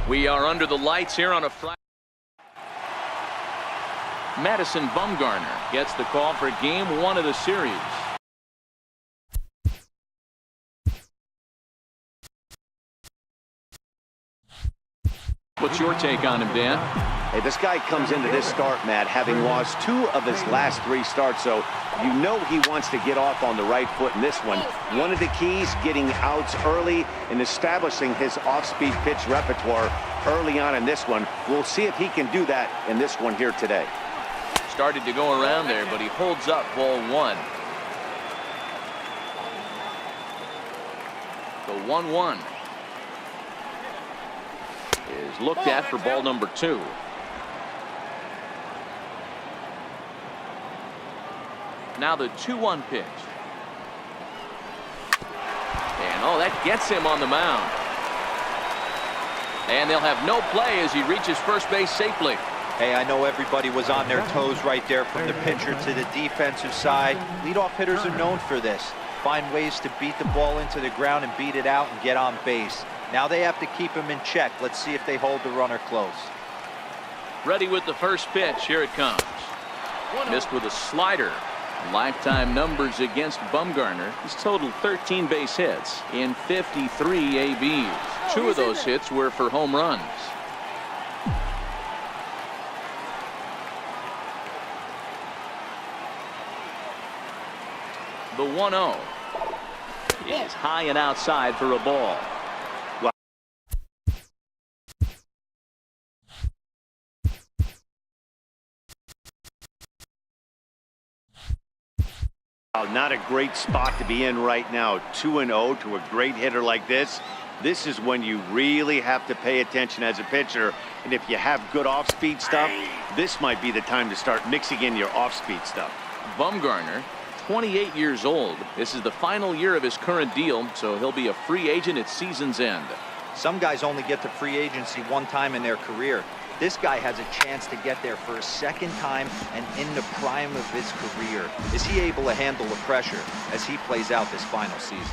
We are under the lights here on a Friday. Madison Bumgarner gets the call for game 1 of the series. What's your take on him, Dan? Hey, this guy comes into this start, Matt, having lost 2 of his last 3 starts, so you know he wants to get off on the right foot in this one. One of the keys, getting outs early and establishing his off-speed pitch repertoire early on in this one. We'll see if he can do that in this one here today. Started to go around there, but he holds up ball 1. The 1-1 is looked at for ball number 2. Now the 2-1 pitch. And oh, that gets him on the mound. And they'll have no play as he reaches first base safely. Hey, I know everybody was on their toes right there from the pitcher to the defensive side. Leadoff hitters are known for this. Find ways to beat the ball into the ground and beat it out and get on base. Now they have to keep him in check. Let's see if they hold the runner close. Ready with the first pitch. Here it comes. Missed with a slider. Lifetime numbers against Bumgarner. He's totaled 13 base hits in 53 ABs. 2 of those hits were for home runs. The 1-0 is high and outside for a ball. Not a great spot to be in right now. 2-0 to a great hitter like this. This is when you really have to pay attention as a pitcher. And if you have good off-speed stuff, this might be the time to start mixing in your off-speed stuff. Bumgarner, 28 years old. This is the final year of his current deal, so he'll be a free agent at season's end. Some guys only get to free agency 1 time in their career. This guy has a chance to get there for a second time and in the prime of his career. Is he able to handle the pressure as he plays out this final season?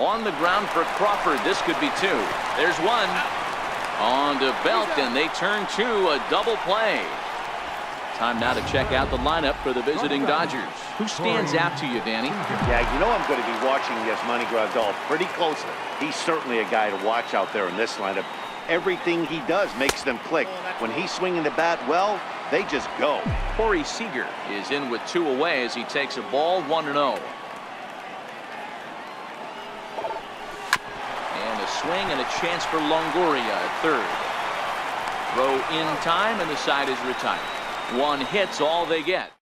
On the ground for Crawford. This could be 2. There's 1. On to Belt, and they turn to a double play. Time now to check out the lineup for the visiting Dodgers. Who stands out to you, Danny? Yeah, you know I'm going to be watching Yasmani Grandal pretty closely. He's certainly a guy to watch out there in this lineup. Everything he does makes them click. When he's swinging the bat well, they just go. Corey Seager is in with 2 away as he takes a ball 1-0. And a swing and a chance for Longoria at third. Throw in time and the side is retired. 1 hit's all they get.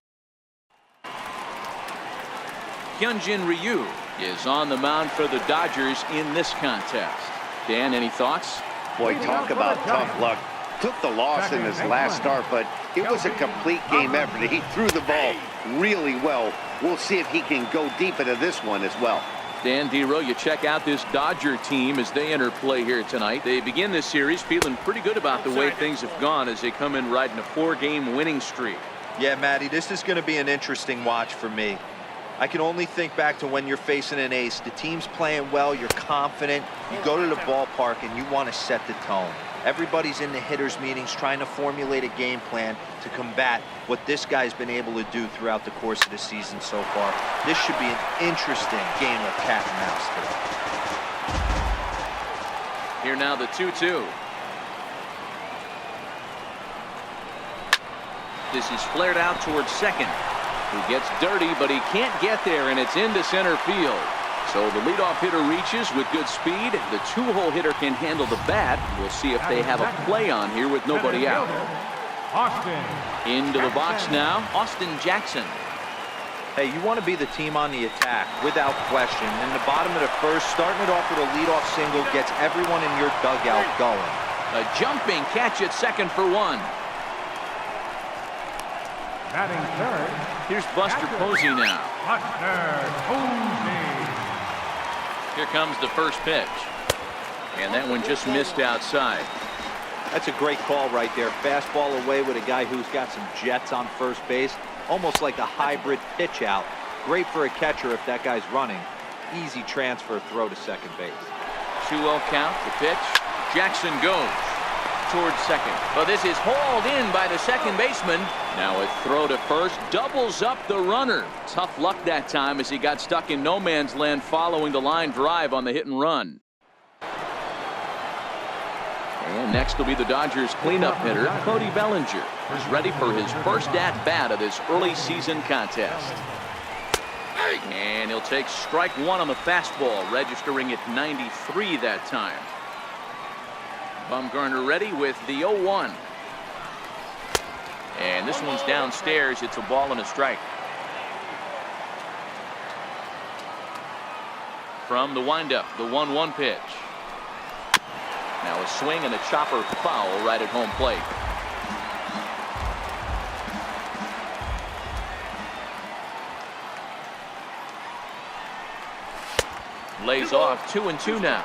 Hyunjin Ryu is on the mound for the Dodgers in this contest. Dan, any thoughts? Boy, talk about tough luck. Took the loss in his last start, but it was a complete game effort. He threw the ball really well. We'll see if he can go deep into this one as well. Dan Dero, you check out this Dodger team as they enter play here tonight. They begin this series feeling pretty good about the way things have gone as they come in riding a 4-game winning streak. Yeah, Matty, this is going to be an interesting watch for me. I can only think back to when you're facing an ace. The team's playing well, you're confident, you go to the ballpark and you want to set the tone. Everybody's in the hitters meetings trying to formulate a game plan to combat what this guy's been able to do throughout the course of the season so far. This should be an interesting game of cat and mouse today. Here now the 2-2. This is flared out towards second. Who gets dirty, but he can't get there, and it's into center field. So the leadoff hitter reaches with good speed. The 2-hole hitter can handle the bat. We'll see if they have a play on here with nobody out. Into the box now, Austin Jackson. Hey, you want to be the team on the attack, without question. In the bottom of the first, starting it off with a leadoff single gets everyone in your dugout going. A jumping catch at second for 1. Batting third. Here's Buster Posey now. Buster Posey. Here comes the first pitch. And that one just missed outside. That's a great call right there. Fastball away with a guy who's got some jets on first base. Almost like a hybrid pitch out. Great for a catcher if that guy's running. Easy transfer throw to second base. 2-0 count. The pitch. Jackson goes towards second. But this is hauled in by the second baseman. Now a throw to first doubles up the runner. Tough luck that time as he got stuck in no man's land following the line drive on the hit and run. And next will be the Dodgers cleanup hitter, Cody Bellinger. He's ready for his first at-bat of this early season contest. And he'll take strike one on the fastball, registering at 93 that time. Bumgarner ready with the 0-1. And this one's downstairs. It's a ball and a strike. From the windup, the 1-1 pitch. Now a swing and a chopper foul right at home plate. Lays off 2-2 now.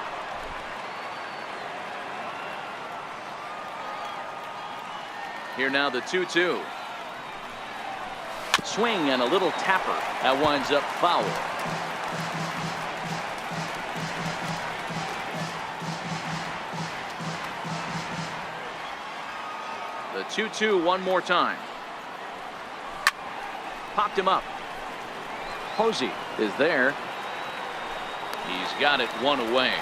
Here now the 2-2. Swing and a little tapper. That winds up foul. The 2-2 one more time. Popped him up. Posey is there. He's got it one away.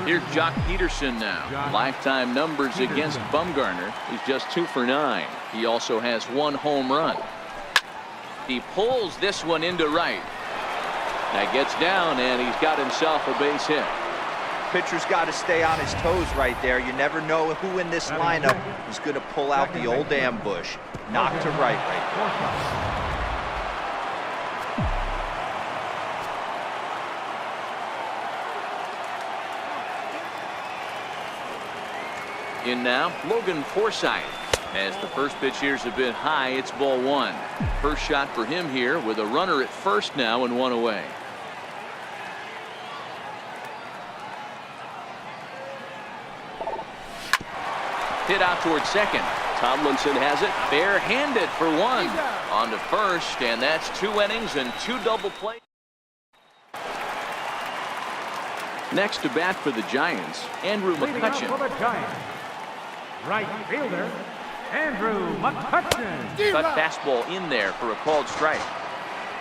Here's Jock Peterson now. Lifetime numbers against Bumgarner. He's just 2 for 9. He also has 1 home run. He pulls this one into right. That gets down and he's got himself a base hit. Pitcher's got to stay on his toes right there. You never know who in this lineup is going to pull out the old ambush. Knock to right there. In now, Logan Forsythe. As the first pitch here's a bit high, it's ball 1. First shot for him here with a runner at first now and 1 away. Hit out towards second. Tomlinson has it barehanded for 1. On to first, and that's 2 innings and 2 double plays. Next to bat for the Giants, Andrew McCutchen. For the Giants, right fielder, Andrew McCutchen. Cut fastball in there for a called strike.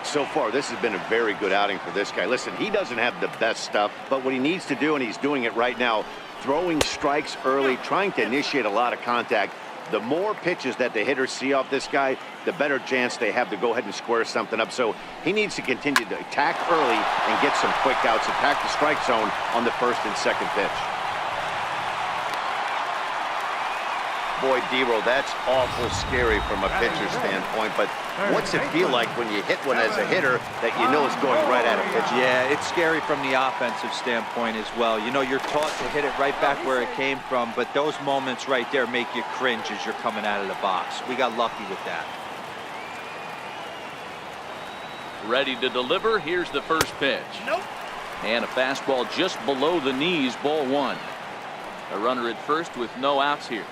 So far, this has been a very good outing for this guy. Listen, he doesn't have the best stuff, but what he needs to do, and he's doing it right now, throwing strikes early, trying to initiate a lot of contact. The more pitches that the hitters see off this guy, the better chance they have to go ahead and square something up. So he needs to continue to attack early and get some quick outs, attack the strike zone on the first and second pitch. Boy, D-Roll, that's awful scary from a pitcher's standpoint, but what's it feel like when you hit one as a hitter that you know is going right at a pitcher? Yeah, it's scary from the offensive standpoint as well. You know, you're taught to hit it right back where it came from, but those moments right there make you cringe as you're coming out of the box. We got lucky with that. Ready to deliver. Here's the first pitch. And a fastball just below the knees, ball 1. A runner at first with no outs here.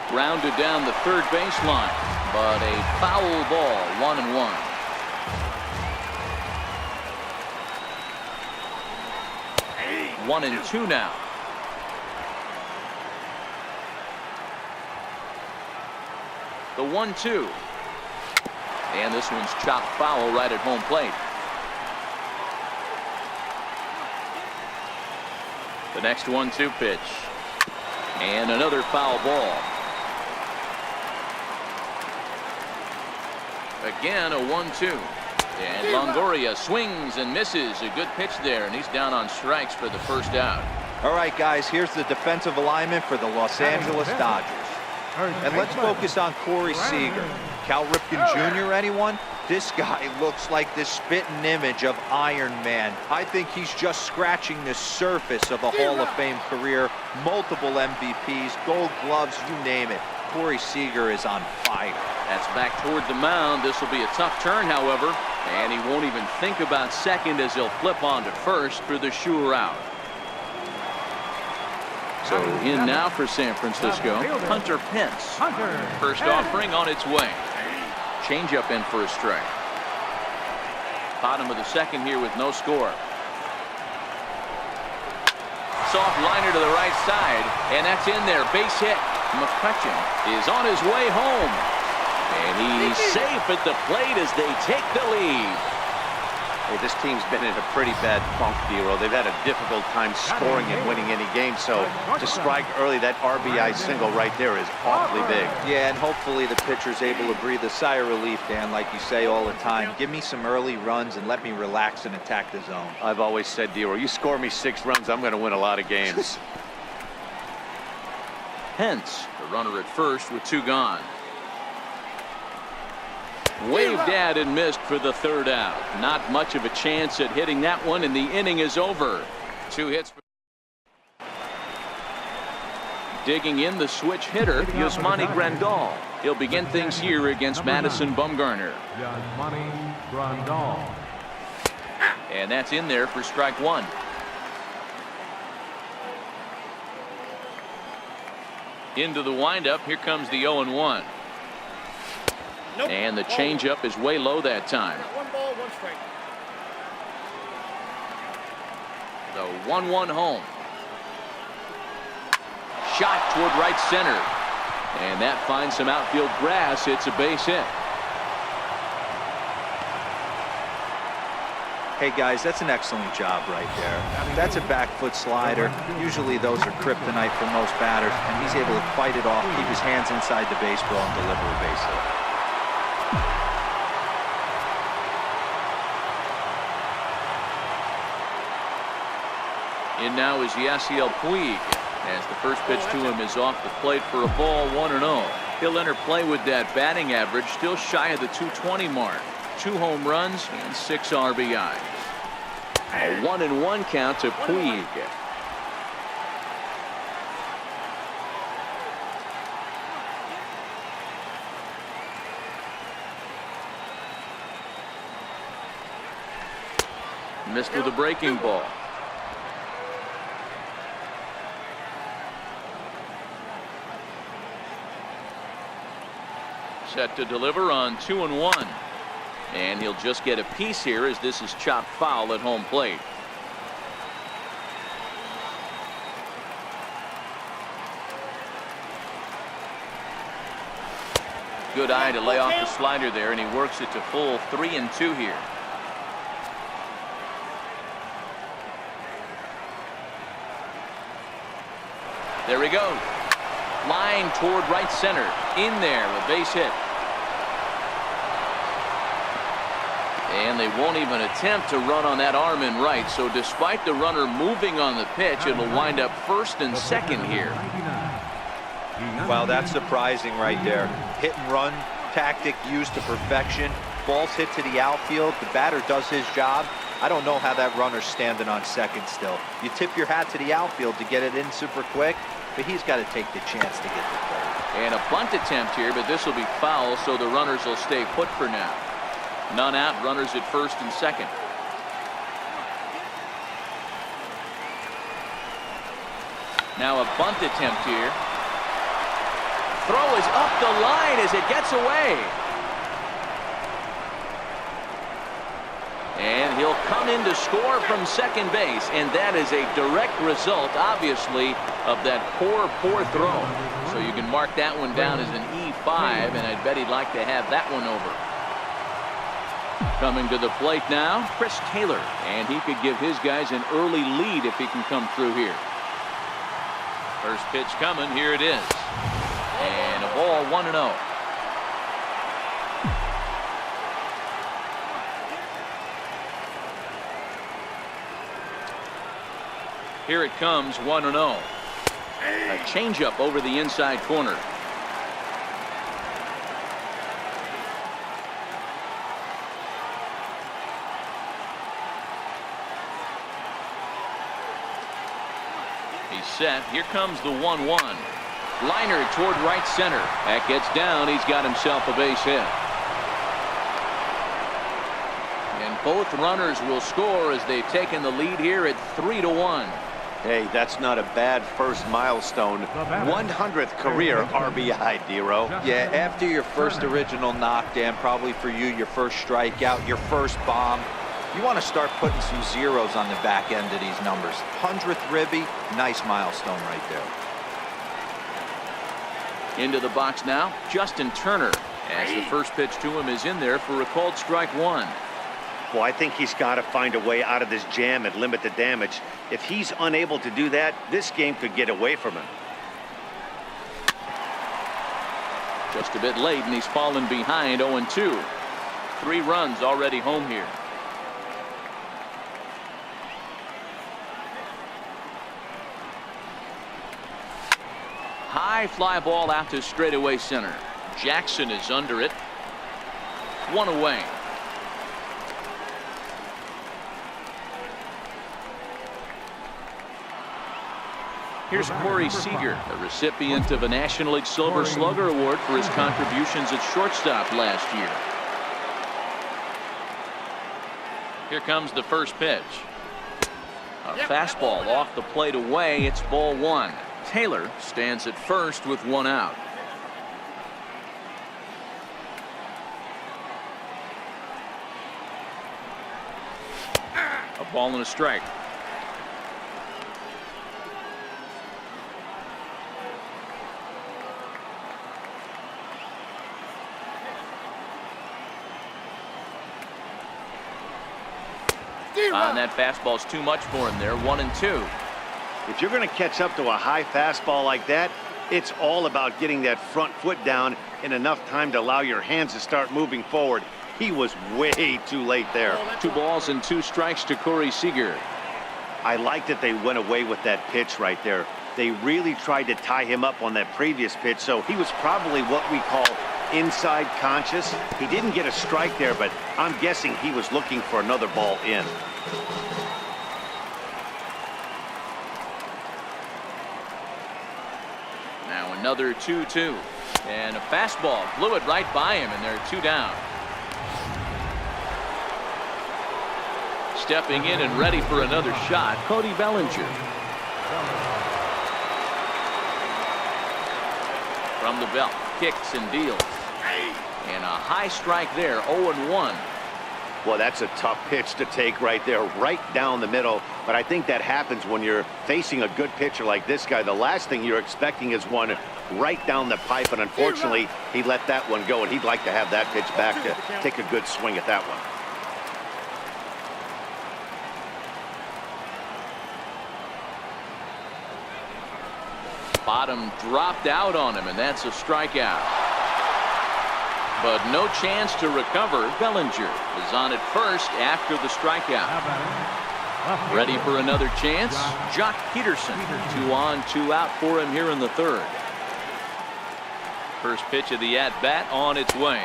Grounded down the third baseline, but a foul ball, 1-1. One and 2 now. The 1-2. And this one's chopped foul right at home plate. The next 1-2 pitch. And another foul ball. Again, a 1-2. And Longoria swings and misses. A good pitch there, and he's down on strikes for the first out. All right, guys, here's the defensive alignment for the Los Angeles Dodgers. And let's focus on Corey Seager. Cal Ripken Jr., anyone? This guy looks like the spitting image of Iron Man. I think he's just scratching the surface of a Hall of Fame career. Multiple MVPs, Gold Gloves, you name it. Corey Seager is on fire. That's back toward the mound. This will be a tough turn, however, and he won't even think about second as he'll flip on to first for the sure out. So in now for San Francisco, Hunter Pence. First offering on its way. Changeup in for a strike. Bottom of the second here with no score. Soft liner to the right side, and that's in there. Base hit. McCutchen is on his way home, and he's safe at the plate as they take the lead. Hey, this team's been in a pretty bad funk, D-Roll. They've had a difficult time scoring and winning any game, so to strike early, that RBI single right there is awfully big. Yeah, and hopefully the pitcher's able to breathe a sigh of relief, Dan, like you say all the time. Give me some early runs and let me relax and attack the zone. I've always said, D-Roll, you score me 6 runs, I'm going to win a lot of games. Pence, the runner at first with 2 gone. Waved at and missed for the 3rd out. Not much of a chance at hitting that one, and the inning is over. 2 hits. Digging in the switch hitter, Yasmani Grandal. He'll begin things here against Madison Bumgarner. Yasmani Grandal. And that's in there for strike 1. Into the windup. Here comes the 0-1. Nope. And the changeup is way low that time. 1 ball, 1 strike. The 1-1 home. Shot toward right center. And that finds some outfield grass. It's a base hit. Hey guys, that's an excellent job right there. That's a back foot slider. Usually those are kryptonite for most batters, and he's able to fight it off, keep his hands inside the baseball, and deliver a base hit. In now is Yasiel Puig, as the first pitch to him is off the plate for a ball, 1-0. He'll enter play with that batting average, still shy of the 220 mark. 2 home runs and 6 RBIs. A 1-1 count to Puig. Missed with a breaking ball. Set to deliver on 2-1. And he'll just get a piece here as this is chopped foul at home plate. Good eye to lay off the slider there, and he works it to full 3-2 here. There he goes. Line toward right center. In there, a base hit. And they won't even attempt to run on that arm in right. So despite the runner moving on the pitch, it'll wind up first and second here. Wow, that's surprising right there. Hit and run tactic used to perfection. Ball's hit to the outfield. The batter does his job. I don't know how that runner's standing on second still. You tip your hat to the outfield to get it in super quick, but he's got to take the chance to get the third. And a bunt attempt here, but this will be foul, so the runners will stay put for now. None out, runners at first and second. Now a bunt attempt here. Throw is up the line as it gets away. And he'll come in to score from second base, and that is a direct result, obviously, of that poor throw. So you can mark that one down as an E5, and I'd bet he'd like to have that one over. Coming to the plate now, Chris Taylor, and he could give his guys an early lead if he can come through here. First pitch coming, here it is. And a ball, 1-0. Here it comes, 1-0. A changeup over the inside corner. He's set. Here comes the 1-1. Liner toward right center. That gets down. He's got himself a base hit. And both runners will score as they've taken the lead here at 3-1. Hey, that's not a bad first milestone. 100th career RBI, Dero. Yeah, after your first original knockdown, probably for you, your first strikeout, your first bomb, you want to start putting some zeros on the back end of these numbers. 100th ribby, nice milestone right there. Into the box now, Justin Turner, as the first pitch to him is in there for a called strike one. Well, I think he's got to find a way out of this jam and limit the damage. If he's unable to do that, this game could get away from him. Just a bit late, and he's fallen behind 0-2. 3 runs already home here. High fly ball out to straightaway center. Jackson is under it. 1 away. Here's Corey Seager, the recipient of a National League Silver Slugger Award for his contributions at shortstop last year. Here comes the first pitch. A fastball off the plate away. It's ball 1. Taylor stands at first with 1 out. A ball and a strike. And that fastball's too much for him there. 1-2. If you're going to catch up to a high fastball like that, it's all about getting that front foot down in enough time to allow your hands to start moving forward. He was way too late there. 2 balls and 2 strikes to Corey Seager. I like that they went away with that pitch right there. They really tried to tie him up on that previous pitch, so he was probably what we call inside conscious. He didn't get a strike there, but I'm guessing he was looking for another ball in. Now another 2-2. And a fastball blew it right by him, and they're 2 down. Stepping in and ready for another shot, Cody Bellinger. From the belt, kicks and deals. And a high strike there, 0-1. Well, that's a tough pitch to take right there, right down the middle. But I think that happens when you're facing a good pitcher like this guy. The last thing you're expecting is one right down the pipe, and unfortunately, he let that one go, and he'd like to have that pitch back to take a good swing at that one. Bottom dropped out on him, and that's a strikeout. But no chance to recover. Bellinger is on at first after the strikeout. Ready for another chance. Jock Peterson, 2 on, 2 out for him here in the 3rd. First pitch of the at-bat on its way.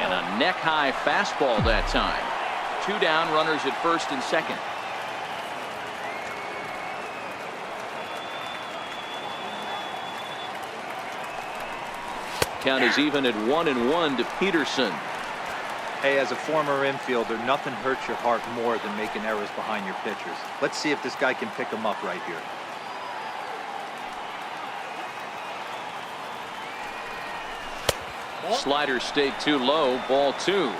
And a neck-high fastball that time. 2 down, runners at first and second. Count is even at 1-1 to Peterson. Hey, as a former infielder, nothing hurts your heart more than making errors behind your pitchers. Let's see if this guy can pick them up right here. Slider stayed too low. Ball 2.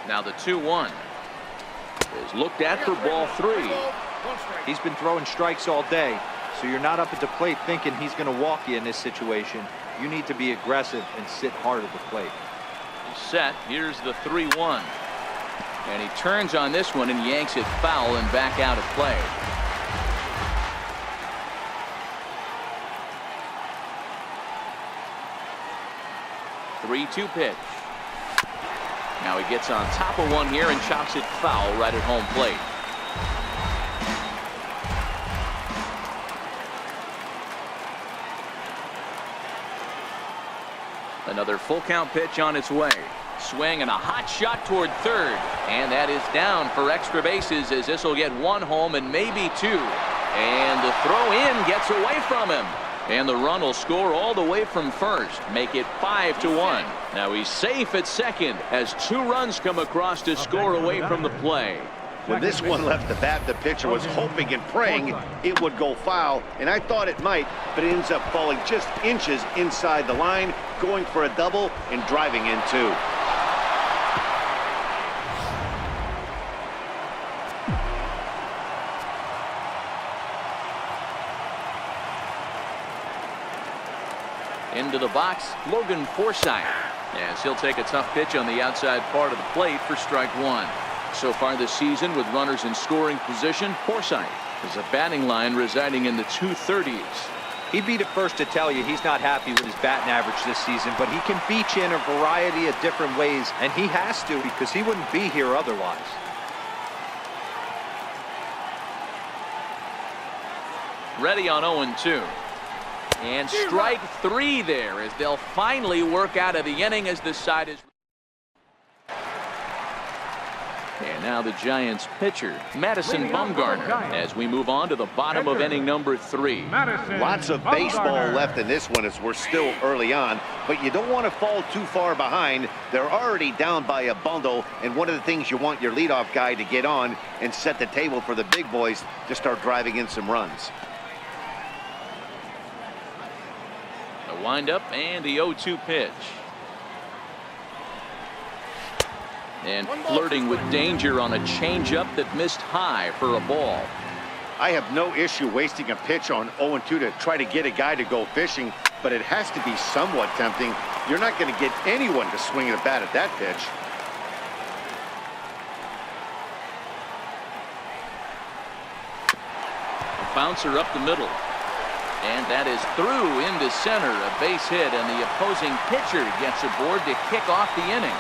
Now the 2-1 is looked at for ball 3. He's been throwing strikes all day, so you're not up at the plate thinking he's going to walk you in this situation. You need to be aggressive and sit hard at the plate. He's set. Here's the 3-1. And he turns on this one and yanks it foul and back out of play. Three-2 pitch. Now he gets on top of one here and chops it foul right at home plate. Another full count pitch on its way. Swing and a hot shot toward third. And that is down for extra bases, as this will get 1 home and maybe 2. And the throw in gets away from him. And the run will score all the way from first, make it 5-1. Now he's safe at second as 2 runs come across to score away from the play. When this one left the bat, the pitcher was hoping and praying it would go foul, and I thought it might, but it ends up falling just inches inside the line, going for a double and driving in 2. Into the box, Logan Forsythe, as he'll take a tough pitch on the outside part of the plate for strike 1. So far this season, with runners in scoring position, Forsythe has a batting line residing in the 230s. He'd be the first to tell you he's not happy with his batting average this season, but he can beat you in a variety of different ways, and he has to because he wouldn't be here otherwise. Ready on 0-2. And strike 3 there as they'll finally work out of the inning as the side is. And now the Giants pitcher, Madison Bumgarner, as we move on to the bottom of inning number 3. Lots of baseball left in this one as we're still early on, but you don't want to fall too far behind. They're already down by a bundle, and one of the things you want your leadoff guy to get on and set the table for the big boys to start driving in some runs. The windup and the 0-2 pitch. And flirting with danger on a changeup that missed high for a ball. I have no issue wasting a pitch on 0-2 to try to get a guy to go fishing, but it has to be somewhat tempting. You're not going to get anyone to swing at a bat at that pitch. A bouncer up the middle. And that is through into center, a base hit, and the opposing pitcher gets aboard to kick off the inning.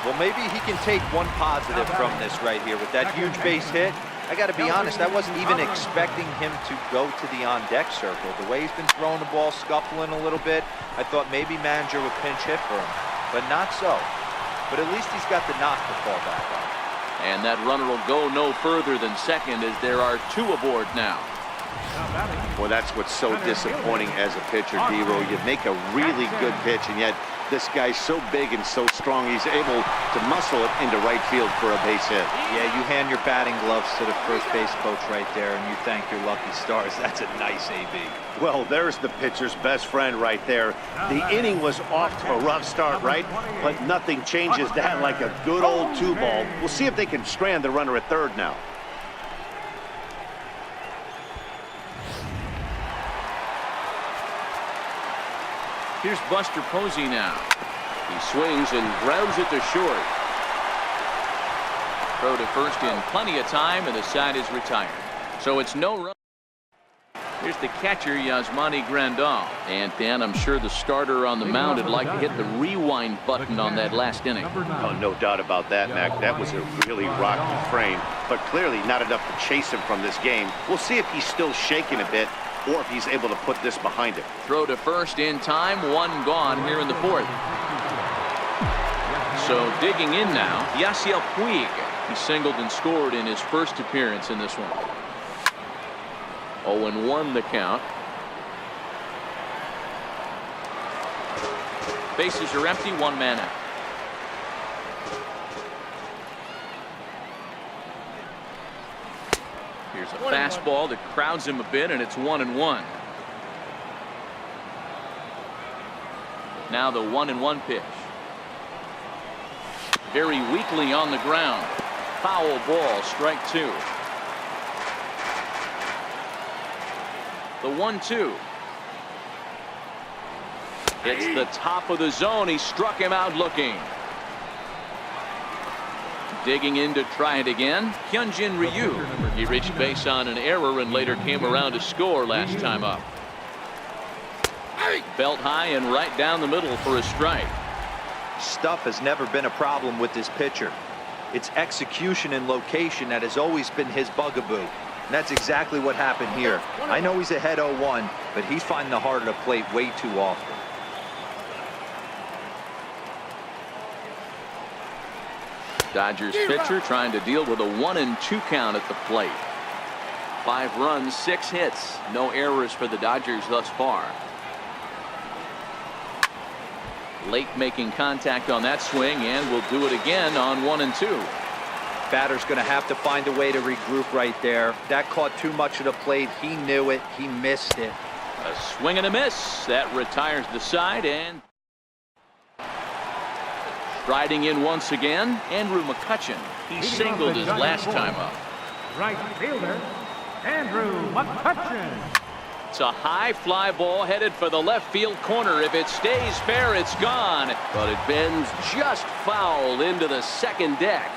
Well, maybe he can take one positive from this right here with that huge base hit. I got to be honest, I wasn't even expecting him to go to the on-deck circle. The way he's been throwing the ball, scuffling a little bit, I thought maybe manager would pinch hit for him, but not so. But at least he's got the knock to fall back on. And that runner will go no further than second as there are 2 aboard now. Well, that's what's so disappointing as a pitcher, D-Row. You make a really good pitch, and yet this guy's so big and so strong, he's able to muscle it into right field for a base hit. Yeah, you hand your batting gloves to the first base coach right there, and you thank your lucky stars. That's a nice AB. Well, there's the pitcher's best friend right there. The inning was off to a rough start, right? But nothing changes that like a good old 2-ball. We'll see if they can strand the runner at third now. Here's Buster Posey now. He swings and grounds it to short. Throw to first in plenty of time, and the side is retired. So it's no run. Here's the catcher, Yasmani Grandal. And Dan, I'm sure the starter on the mound would like to hit the rewind button on that last inning. Oh, no doubt about that, Mac. That was a really rocky frame, but clearly not enough to chase him from this game. We'll see if he's still shaking a bit, or if he's able to put this behind him. Throw to first in time, 1 gone here in the 4th. So digging in now, Yasiel Puig. He singled and scored in his first appearance in this one. 0-1 the count. Bases are empty, 1 man out. Here's a fastball that crowds him a bit, and it's 1-1. Now the 1-1 pitch. Very weakly on the ground. Foul ball, strike 2. The 1-2. It's the top of the zone. He struck him out looking. Digging in to try it again, Hyunjin Ryu. He reached base on an error and later came around to score last time up. Belt high and right down the middle for a strike. Stuff has never been a problem with this pitcher. It's execution and location that has always been his bugaboo. And that's exactly what happened here. I know he's ahead 0-1, but he's finding the heart of the plate way too often. Dodgers pitcher trying to deal with a 1-2 count at the plate. 5 runs, 6 hits, no errors for the Dodgers thus far. Late making contact on that swing, and will do it again on 1 and 2. Batter's going to have to find a way to regroup right there. That caught too much of the plate. He knew it. He missed it. A swing and a miss. That retires the side, and striding in once again, Andrew McCutchen. He singled his last time up. Right fielder, Andrew McCutchen. It's a high fly ball headed for the left field corner. If it stays fair, it's gone. But it bends just foul into the second deck.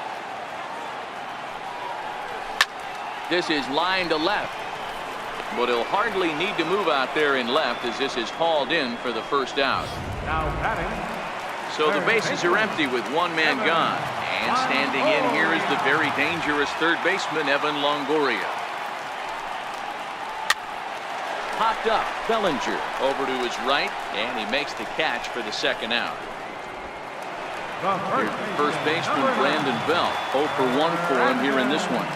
This is line to left. But he'll hardly need to move out there in left, as this is hauled in for the first out. Now batting. So the bases are empty with 1 man gone. And standing in here is the very dangerous third baseman, Evan Longoria. Popped up, Bellinger over to his right, and he makes the catch for the second out. Here's the first baseman, Brandon Belt. 0 for 1 for him here in this one.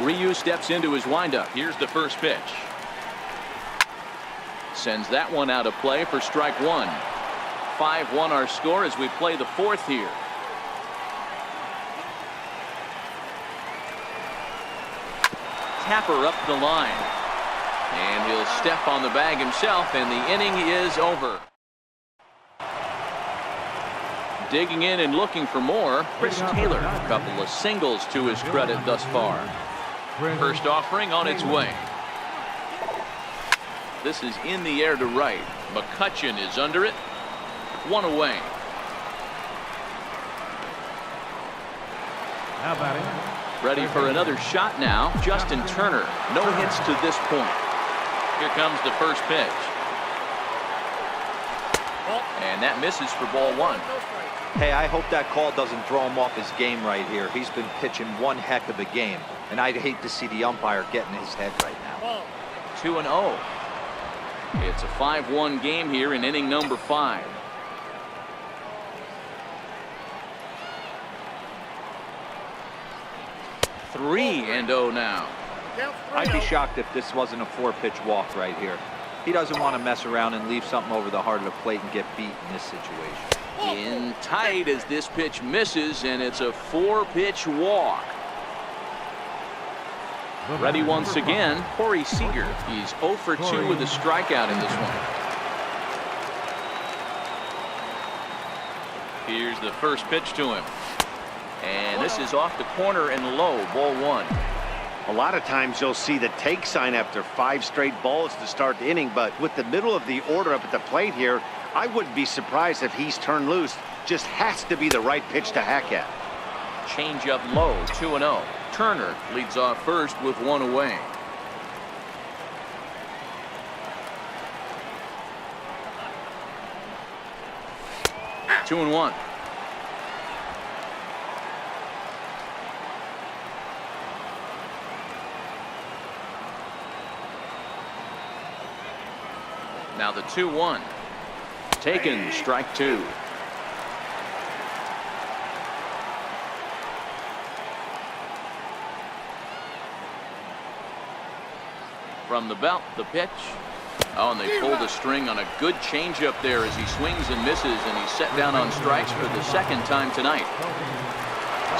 Ryu steps into his windup. Here's the first pitch. Sends that one out of play for strike 1. 5-1 our score as we play the 4th here. Tapper up the line. And he'll step on the bag himself, and the inning is over. Digging in and looking for more, Chris Taylor. A couple of singles to his credit thus far. First offering on its way. This is in the air to right. McCutchen is under it. 1 away. Now batting. Ready for another shot now. Justin Turner. No hits to this point. Here comes the first pitch. And that misses for ball 1. Hey, I hope that call doesn't throw him off his game right here. He's been pitching one heck of a game, and I'd hate to see the umpire get in his head right now. 2-0. It's a 5-1 game here in inning number 5. Three and 0 now. I'd be shocked if this wasn't a 4-pitch walk right here. He doesn't want to mess around and leave something over the heart of the plate and get beat in this situation. In tight as this pitch misses, and it's a 4-pitch walk. Ready once again, Corey Seager. He's 0 for 2 with a strikeout in this one. Here's the first pitch to him. And this is off the corner and low, ball 1. A lot of times you'll see the take sign after 5 straight balls to start the inning, but with the middle of the order up at the plate here, I wouldn't be surprised if he's turned loose. Just has to be the right pitch to hack at. Change up low, 2-0. Turner leads off first with 1 away. Two and 1. Now the 2-1. Taken, strike 2. From the belt, the pitch. Oh, and they pulled a string on a good changeup there as he swings and misses, and he's set down on strikes for the second time tonight.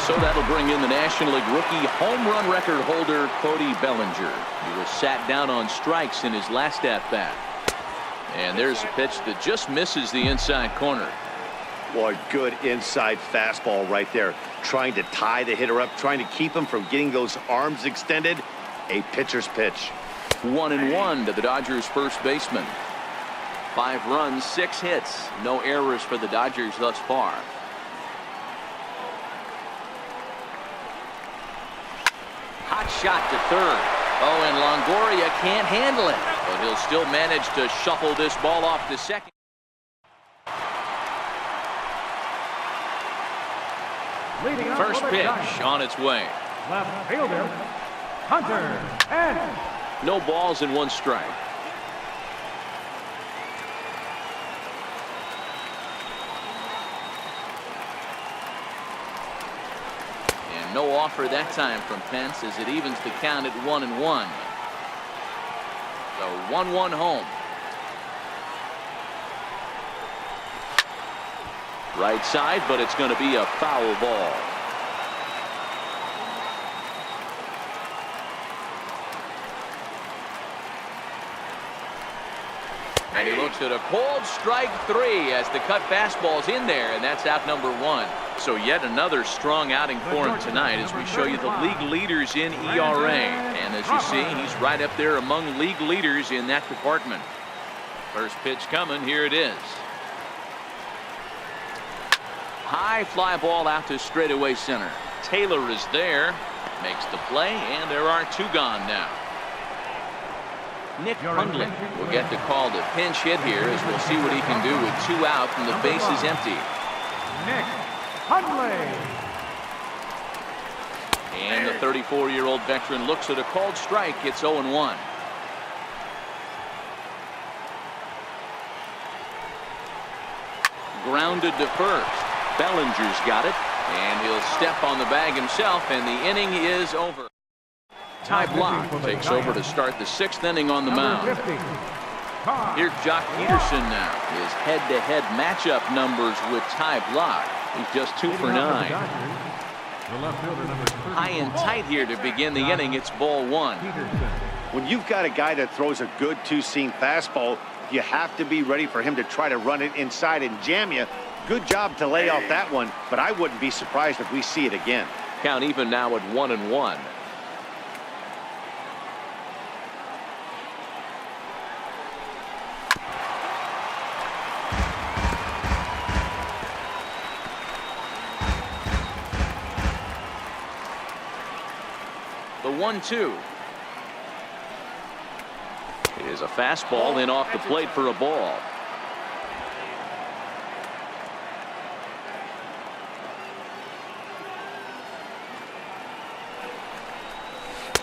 So that'll bring in the National League rookie home run record holder, Cody Bellinger. He was sat down on strikes in his last at-bat. And there's a pitch that just misses the inside corner. Boy, good inside fastball right there. Trying to tie the hitter up, trying to keep him from getting those arms extended. A pitcher's pitch. 1-1 to the Dodgers first baseman. 5 runs, 6 hits. No errors for the Dodgers thus far. Hot shot to third. Oh, and Longoria can't handle it, but he'll still manage to shuffle this ball off to second. First pitch on its way. Left fielder, Hunter, and No balls and 1 strike. And No offer that time from Pence as it evens the count at 1-1. So 1-1 home. Right side, but it's going to be a foul ball. And he looks at a cold strike 3 as the cut fastball's in there, and that's out number 1. So yet another strong outing for him tonight as we show you the league leaders in ERA. And as you see, he's right up there among league leaders in that department. First pitch coming. Here it is. High fly ball out to straightaway center. Taylor is there, makes the play, and there are 2 gone now. Nick Hundley will get the call to pinch hit here as we'll see what he can do with 2 out and the base is empty. Nick Hundley. And the 34-year-old veteran looks at a called strike. It's 0-1. Grounded to first. Bellinger's got it, and he'll step on the bag himself, and the inning is over. Ty Blach takes over to start the 6th inning on the mound. Here's Jock Peterson now. His head-to-head matchup numbers with Ty Blach. He's just 2 for 9. High and tight here to begin the inning. It's ball 1. When you've got a guy that throws a good 2-seam fastball, you have to be ready for him to try to run it inside and jam you. Good job to lay off that one, but I wouldn't be surprised if we see it again. Count even now at 1-1. The 1-2. It is a fastball in off the plate for a ball.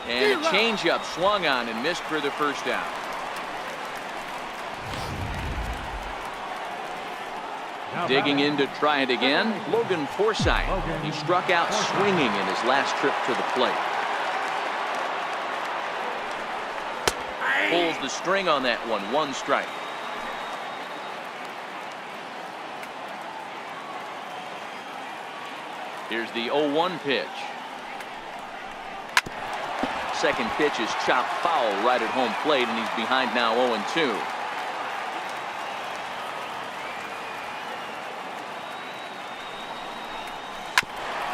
And a changeup swung on and missed for the first out. Digging in to try it again, Logan Forsythe. He struck out swinging in his last trip to the plate. Pulls the string on that one. 1 strike. Here's the 0-1 pitch. Second pitch is chopped foul right at home plate, and he's behind now 0-2.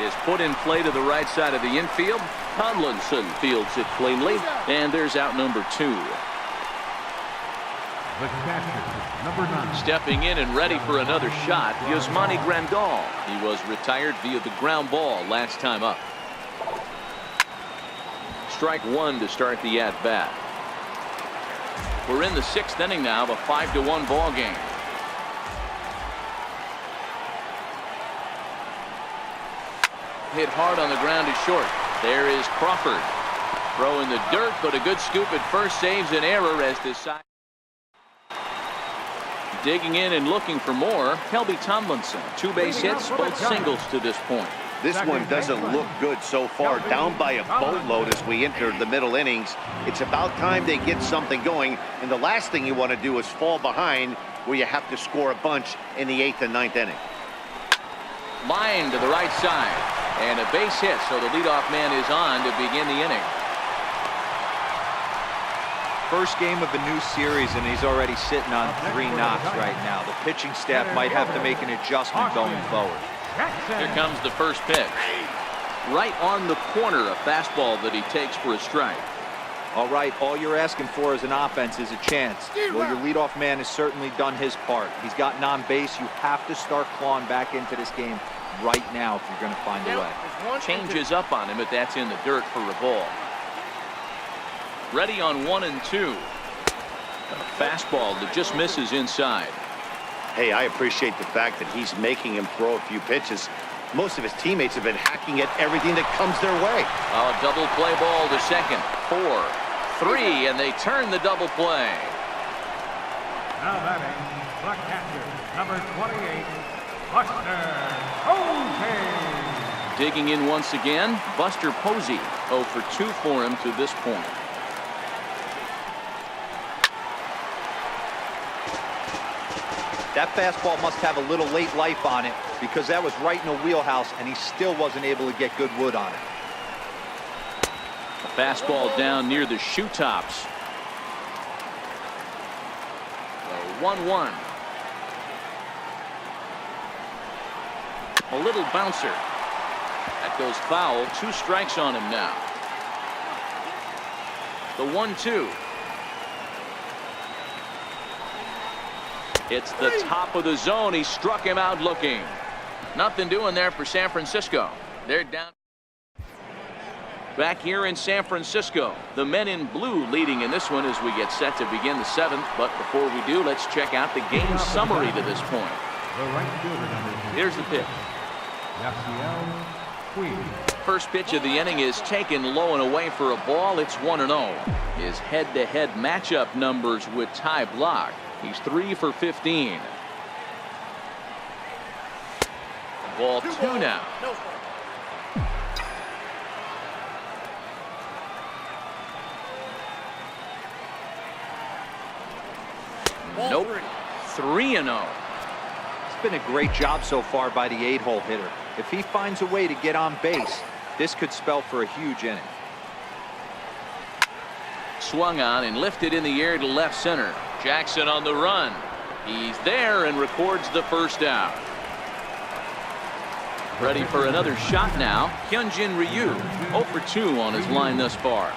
Is put in play to the right side of the infield. Tomlinson fields it cleanly, and there's out number 2. The catcher, number 9. Stepping in and ready for another shot, Yasmani Grandal. He was retired via the ground ball last time up. Strike 1 to start the at-bat. We're in the 6th inning now of a 5-1 ball game. Hit hard on the ground is short. There is Crawford. Throw in the dirt, but a good scoop at first saves an error as this side. Digging in and looking for more, Kelby Tomlinson. 2 base hits, both singles to this point. This one doesn't look good so far. Down by a boatload as we enter the middle innings. It's about time they get something going, and the last thing you want to do is fall behind where you have to score a bunch in the 8th and 9th inning. Line to the right side, and a base hit, so the leadoff man is on to begin the inning. First game of a new series, and he's already sitting on 3 knocks right now. The pitching staff might have to make an adjustment going forward. Here comes the first pitch. Right on the corner, a fastball that he takes for a strike. All right, all you're asking for as an offense is a chance. Well, your leadoff man has certainly done his part. He's gotten on base. You have to start clawing back into this game right now if you're going to find a way. Changes up on him, but that's in the dirt for a ball. Ready on 1-2. A fastball that just misses inside. Hey, I appreciate the fact that he's making him throw a few pitches. Most of his teammates have been hacking at everything that comes their way. A double play ball to second. 4, 3, and they turn the double play. Now batting, the catcher, number 28, Buster Posey. Digging in once again, Buster Posey. 0 for 2 for him to this point. That fastball must have a little late life on it, because that was right in the wheelhouse and he still wasn't able to get good wood on it. A fastball down near the shoe tops. 1-1. A little bouncer. That goes foul. 2 strikes on him now. The 1-2. It's the top of the zone. He struck him out looking. Nothing doing there for San Francisco. They're down. Back here in San Francisco, the men in blue leading in this one as we get set to begin the 7th. But before we do, let's check out the game summary to this point. The right fielder, number 2. Here's the pitch. First pitch of the inning is taken low and away for a ball. It's 1-0. His head-to-head matchup numbers with Ty Block. He's 3 for 15. Ball 2 now. No strike. Nope. 3-0. It's been a great job so far by the 8-hole hitter. If he finds a way to get on base, this could spell for a huge inning. Swung on and lifted in the air to left center. Jackson on the run. He's there and records the first out. Ready for another shot now. Hyunjin Ryu 0 for 2 on his line thus far.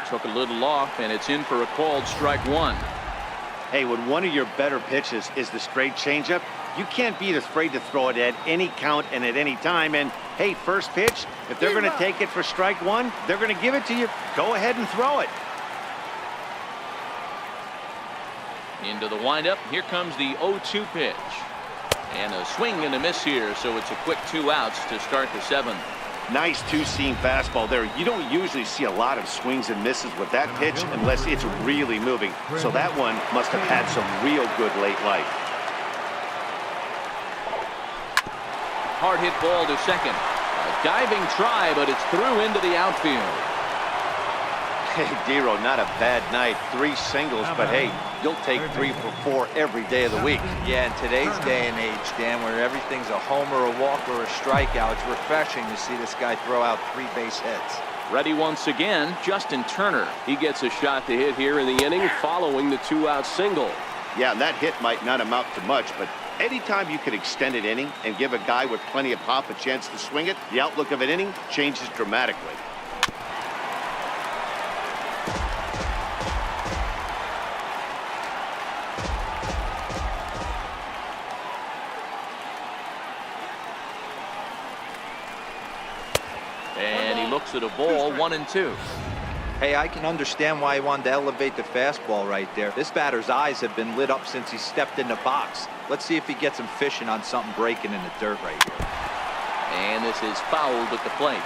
Took a little off and it's in for a called strike 1. Hey, when one of your better pitches is the straight changeup, you can't be afraid to throw it at any count and at any time. And hey, first pitch, if they're going to take it for strike 1, they're going to give it to you. Go ahead and throw it. Into the windup. Here comes the 0-2 pitch. And a swing and a miss here, so it's a quick 2 outs to start the 7th. Nice 2-seam fastball there. You don't usually see a lot of swings and misses with that pitch unless it's really moving. So that one must have had some real good late life. Hard hit ball to second. A diving try, but it's through into the outfield. Hey, Dero, not a bad night. 3 singles, but hey, you'll take 3 for 4 every day of the week. Yeah, in today's day and age, Dan, where everything's a homer, a walk, or a strikeout, it's refreshing to see this guy throw out 3 base hits. Ready once again, Justin Turner. He gets a shot to hit here in the inning following the 2-out single. Yeah, and that hit might not amount to much, but anytime you can extend an inning and give a guy with plenty of pop a chance to swing it, the outlook of an inning changes dramatically. And he looks at a ball, 1-2. Hey, I can understand why he wanted to elevate the fastball right there. This batter's eyes have been lit up since he stepped in the box. Let's see if he gets him fishing on something breaking in the dirt right here. And this is fouled at the plate.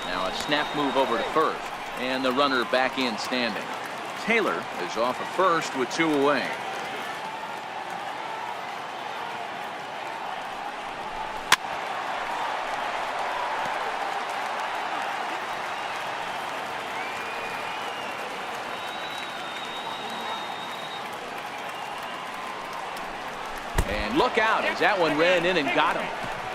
Now a snap move over to first. And the runner back in standing. Taylor is off of first with 2 away. And look out as that one ran in and got him.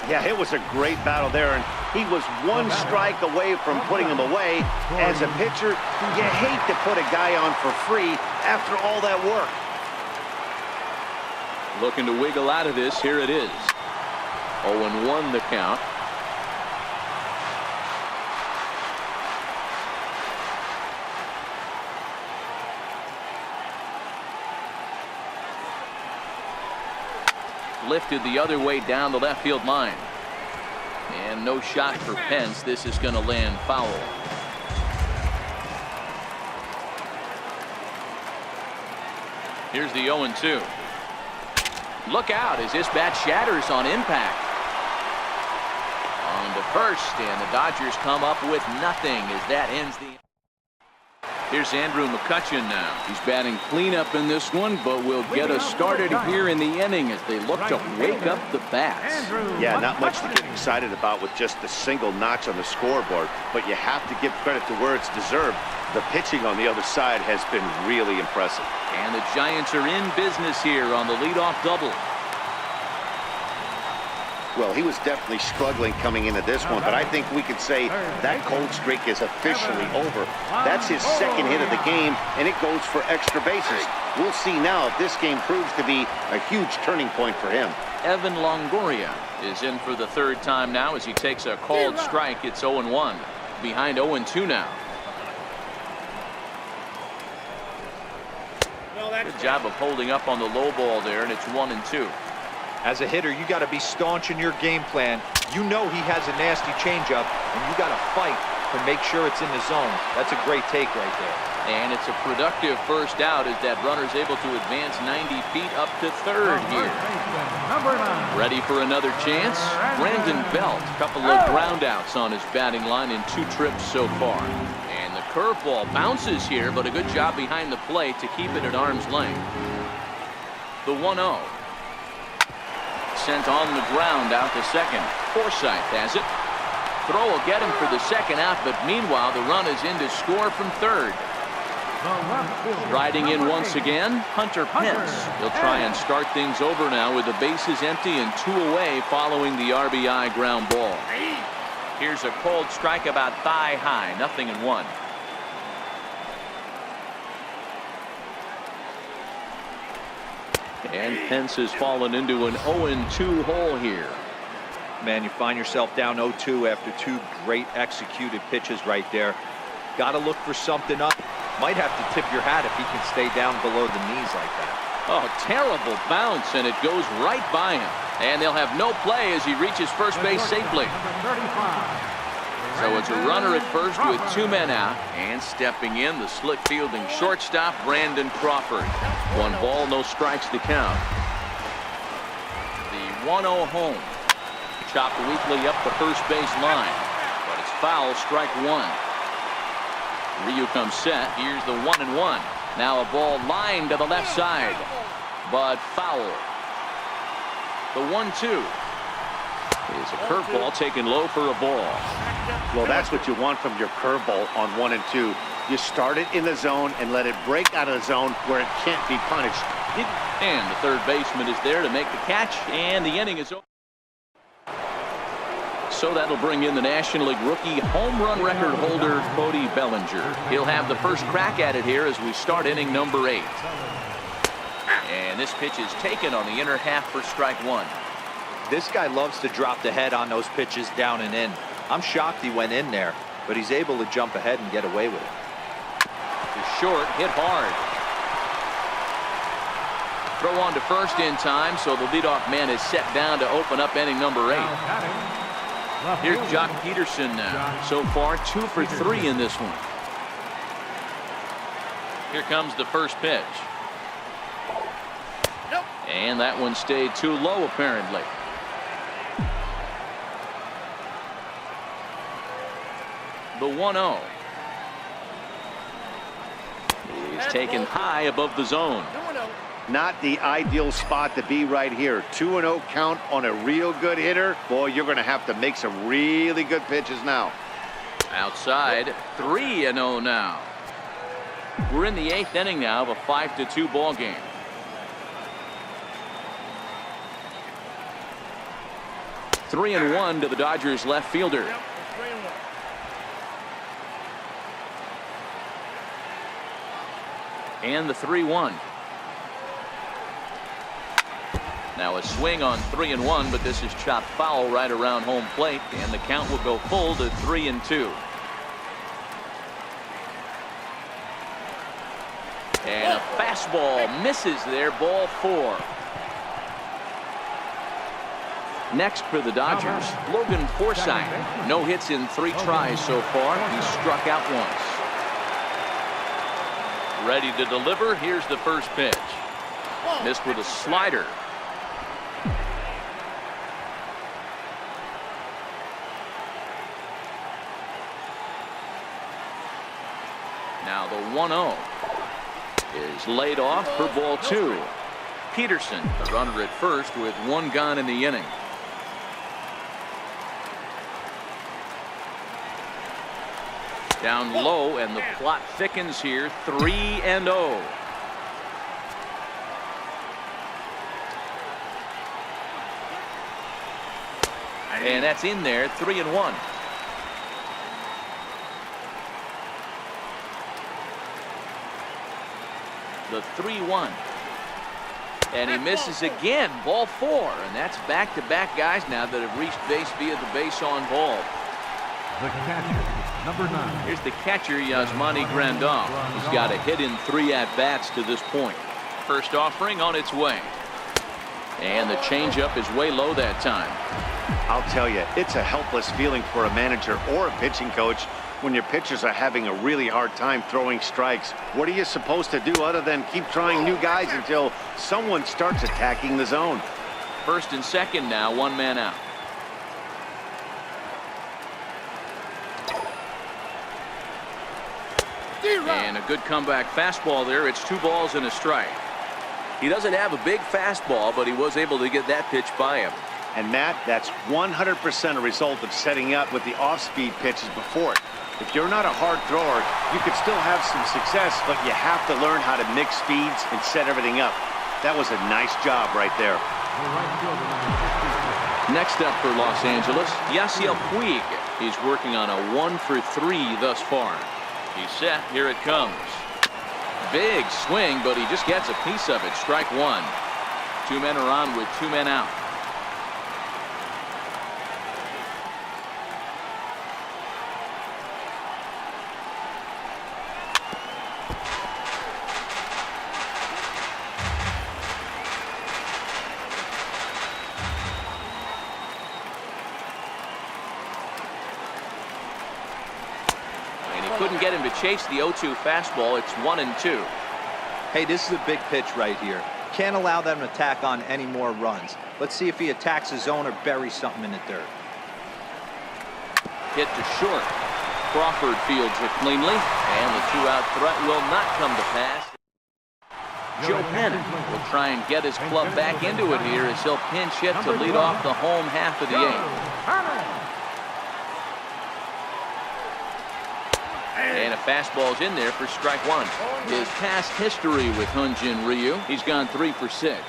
Yeah, it was a great battle there, and he was 1 strike away from putting him away. As a pitcher, you hate to put a guy on for free after all that work. Looking to wiggle out of this. Here it is. 0-1 the count. Lifted the other way down the left field line. And no shot for Pence. This is going to land foul. Here's the 0-2. Look out as this bat shatters on impact. On to first, and the Dodgers come up with nothing as that ends the. Here's Andrew McCutchen now. He's batting cleanup in this one, but will get us started here in the inning as they look to wake up the bats. Yeah, not much to get excited about with just the single notch on the scoreboard, but you have to give credit to where it's deserved. The pitching on the other side has been really impressive. And the Giants are in business here on the leadoff double. Well, he was definitely struggling coming into this one, but I think we could say that cold streak is officially over. That's his second hit of the game, and it goes for extra bases. We'll see now if this game proves to be a huge turning point for him. Evan Longoria is in for the third time now as he takes a called strike. It's 0-1. Behind 0-2 now. Good job of holding up on the low ball there, and it's 1-2. As a hitter, you got to be staunch in your game plan. You know he has a nasty changeup, and you got to fight to make sure it's in the zone. That's a great take right there. And it's a productive first out as that runner's able to advance 90 feet up to third here. Ready for another chance? Brandon Belt. Couple of ground outs on his batting line in 2 trips so far. And the curveball bounces here, but a good job behind the plate to keep it at arm's length. The 1-0. Sent on the ground out to second. Forsythe has it. Throw will get him for the second out, but meanwhile the run is in to score from third. Riding in once again, Hunter Pence. He'll try and start things over now with the bases empty and 2 away following the RBI ground ball. Here's a cold strike about thigh high, 0-1. And Pence has fallen into an 0-2 hole here. Man, you find yourself down 0-2 after 2 great executed pitches right there. Got to look for something up. Might have to tip your hat if he can stay down below the knees like that. Oh, terrible bounce, and it goes right by him. And they'll have no play as he reaches first base safely. So it's a runner at first with 2 men out, and stepping in, the slick fielding shortstop, Brandon Crawford. 1 ball, no strikes to count. The 1-0 home. Chopped weakly up the first base line, but it's foul, strike 1. Ryu comes set. Here's the 1-1. Now a ball lined to the left side, but foul. The 1-2 is a curveball taken low for a ball. Well, that's what you want from your curveball on 1 and 2. You start it in the zone and let it break out of the zone where it can't be punished. And the third baseman is there to make the catch, and the inning is over. So that'll bring in the National League rookie home run record holder Cody Bellinger. He'll have the first crack at it here as we start inning number 8. And this pitch is taken on the inner half for strike 1. This guy loves to drop the head on those pitches down and in. I'm shocked he went in there, but he's able to jump ahead and get away with it. The short hit hard. Throw on to first in time, so the leadoff man is set down to open up inning number 8. Here's Jock Peterson now. So far 2 for 3 in this one. Here comes the first pitch. And that one stayed too low apparently. The 1-0 is taken high above the zone. Not the ideal spot to be right here. 2-0 count on a real good hitter. Boy, you're going to have to make some really good pitches now. Outside, 3-0 now. We're in the 8th inning now of a 5-2 ball game. Three and 1 to the Dodgers left fielder. And the 3-1. Now a swing on 3-1, but this is chopped foul right around home plate, and the count will go full to 3-2. And a fastball misses there, ball 4. Next for the Dodgers, Logan Forsythe. No hits in 3 tries so far. He struck out once. Ready to deliver. Here's the first pitch. Missed with a slider. Now the 1-0 is laid off for ball 2. Peterson, the runner at first with 1 gone in the inning. Down low, and the plot thickens here. 3-0. And that's in there. 3-1. The 3-1. And he misses again. Ball 4. And that's back-to-back guys now that have reached base via the base on ball. The catcher, number 9. Here's the catcher, Yasmani Grandal. He's got a hit in 3 at-bats to this point. First offering on its way. And the changeup is way low that time. I'll tell you, it's a helpless feeling for a manager or a pitching coach when your pitchers are having a really hard time throwing strikes. What are you supposed to do other than keep trying new guys until someone starts attacking the zone? First and second now, 1 man out. And a good comeback fastball there. It's 2 balls and a strike. He doesn't have a big fastball, but he was able to get that pitch by him. And Matt, that's 100% a result of setting up with the off-speed pitches before it. If you're not a hard thrower, you could still have some success, but you have to learn how to mix speeds and set everything up. That was a nice job right there. Next up for Los Angeles, Yasiel Puig. He's working on a 1 for 3 thus far. He's set. Here it comes. Big swing, but he just gets a piece of it. Strike 1. 2 men are on with 2 men out. Couldn't get him to chase the 0-2 fastball. It's 1-2. Hey, this is a big pitch right here. Can't allow them to tack on any more runs. Let's see if he attacks his zone or buries something in the dirt. Hit to short. Crawford fields it cleanly, and the 2-out threat will not come to pass. Joe Pennant will try and get his club back into it here as he'll pinch hit to lead off the home half of the 8th. And a fastball's in there for strike 1. His past history with Hyun-Jin Ryu, he's gone 3 for 6.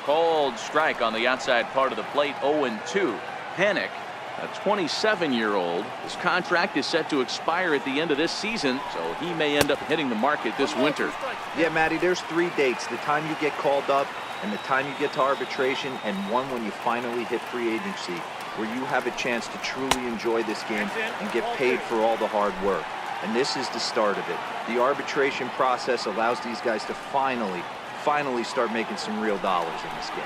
Cold strike on the outside part of the plate. 0-2. Panic, a 27-year-old. His contract is set to expire at the end of this season, so he may end up hitting the market this winter. Yeah, Matty, there's 3 dates. The time you get called up, and the time you get to arbitration, and one when you finally hit free agency, where you have a chance to truly enjoy this game and get paid for all the hard work. And this is the start of it. The arbitration process allows these guys to finally start making some real dollars in this game.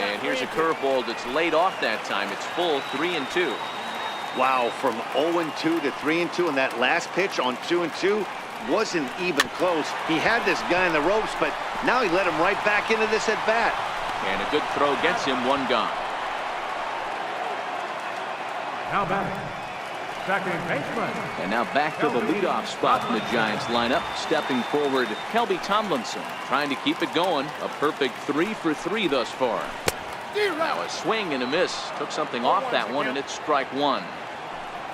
And here's a curveball that's laid off that time. It's full. 3-2. Wow, from 0-2 to 3-2, and that last pitch on 2-2 wasn't even close. He had this guy in the ropes, but now he let him right back into this at bat. And a good throw gets him 1 gone. Now back, second baseman. And now back to the leadoff spot in the Giants lineup. Stepping forward, Kelby Tomlinson trying to keep it going. A perfect 3 for 3 thus far. Now a swing and a miss. Took something off that one, and it's strike 1.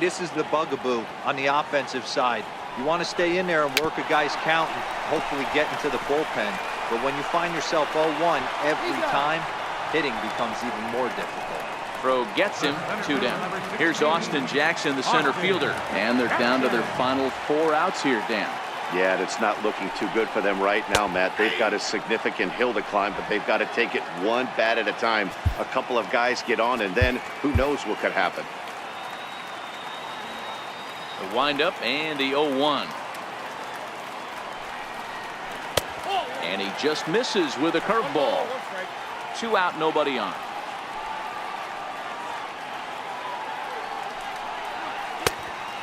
This is the bugaboo on the offensive side. You want to stay in there and work a guy's count and hopefully get into the bullpen. But when you find yourself 0-1 every time, hitting becomes even more difficult. Throw gets him. 2 down. Here's Austin Jackson, the center fielder. And they're down to their final 4 outs here, Dan. Yeah, and it's not looking too good for them right now, Matt. They've got a significant hill to climb, but they've got to take it 1 bat at a time. A couple of guys get on, and then who knows what could happen. The windup and the 0-1. And he just misses with a curveball. 2 out, nobody on.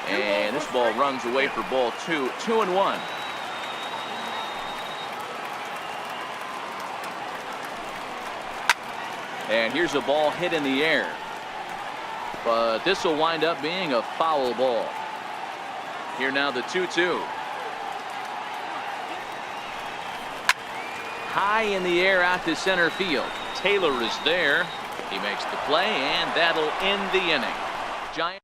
And this ball runs away for ball 2. 2-1. And here's a ball hit in the air. But this will wind up being a foul ball. Here now the 2-2. High in the air out to center field. Taylor is there. He makes the play, and that'll end the inning. Giants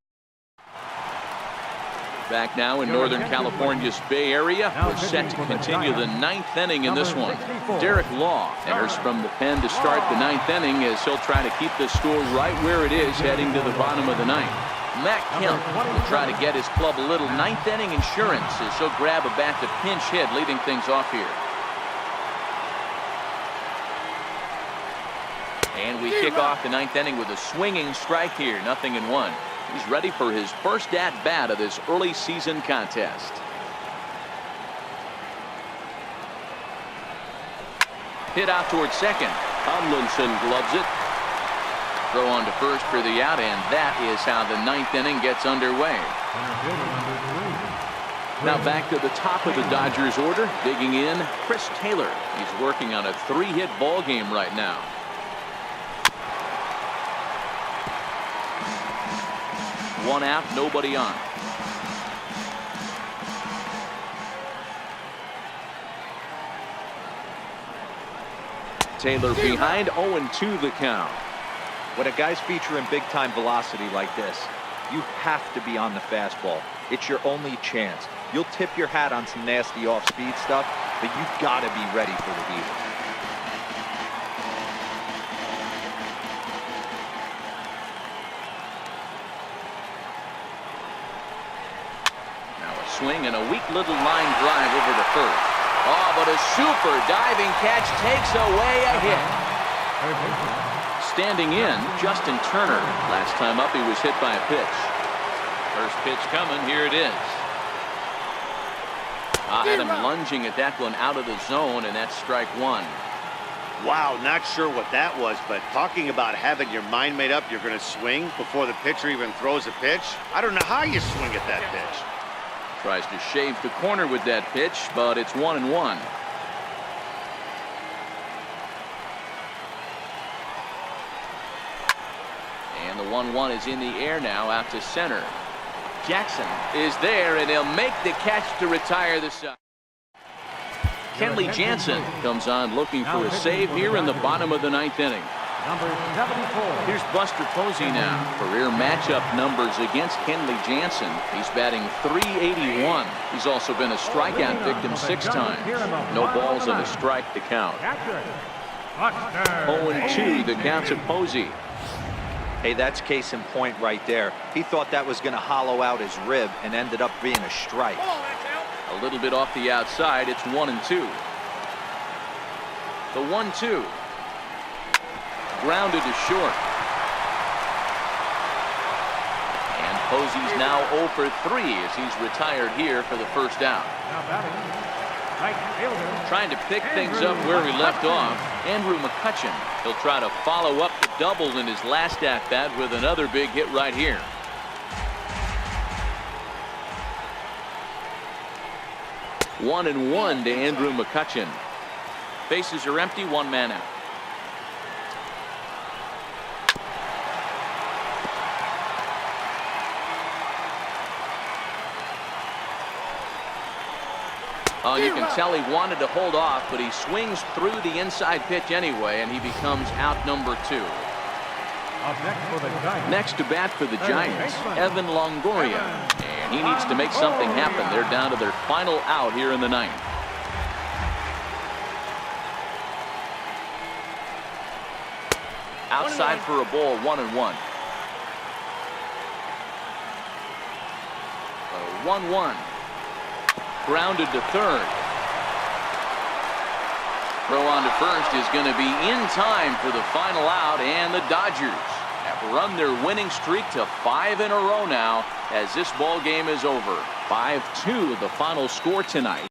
back now in Northern California's Bay Area. We're set to continue the 9th inning in this one. Derek Law enters from the pen to start the 9th inning as he'll try to keep the score right where it is heading to the bottom of the 9th. Matt Kemp will try to get his club a little 9th inning insurance as he'll grab a bat to pinch hit, leading things off here. And we kick off the 9th inning with a swinging strike here, 0-1. He's ready for his first at-bat of this early season contest. Hit out towards second. Tomlinson gloves it. Throw on to first for the out, and that is how the 9th inning gets underway. Now back to the top of the Dodgers order, digging in, Chris Taylor. He's working on a 3-hit ball game right now. One out, nobody on. Taylor behind, 0-2 the count. When a guy's featuring big-time velocity like this, you have to be on the fastball. It's your only chance. You'll tip your hat on some nasty off-speed stuff, but you've got to be ready for the heat. Swing and a weak little line drive over to first. Oh, but a super diving catch takes away a hit. Standing in, Justin Turner. Last time up, he was hit by a pitch. First pitch coming. Here it is. Had him lunging at that one out of the zone, and that's strike one. Wow, not sure what that was, but talking about having your mind made up, you're going to swing before the pitcher even throws a pitch. I don't know how you swing at that pitch. Tries to shave the corner with that pitch, but it's 1-1. And the 1-1 is in the air now out to center. Jackson is there, and he'll make the catch to retire the side. Kenley Jansen comes on looking for a save here in the bottom of the 9th inning. Number 74. Here's Buster Posey now. Career matchup numbers against Kenley Jansen. He's batting .381. He's also been a strikeout victim 6 times. No balls and a strike to count. 0-2 the count to Posey. Hey, that's case in point right there. He thought that was going to hollow out his rib and ended up being a strike. A little bit off the outside. It's 1-2. The 1-2. Grounded to short. And Posey's now 0 for 3 as he's retired here for the first out. Trying to pick things up where he left off, Andrew McCutchen. He'll try to follow up the double in his last at-bat with another big hit right here. One and one to Andrew McCutchen. Bases are empty, 1 man out. Oh, you can tell he wanted to hold off, but he swings through the inside pitch anyway, and he becomes out number 2. Next to bat for the Giants, Evan Longoria. And he needs to make something happen. They're down to their final out here in the 9th. Outside for a ball, 1-1. 1-1. Grounded to third. Throw on to first is going to be in time for the final out, and the Dodgers have run their winning streak to 5 in a row now as this ball game is over. 5-2 the final score tonight.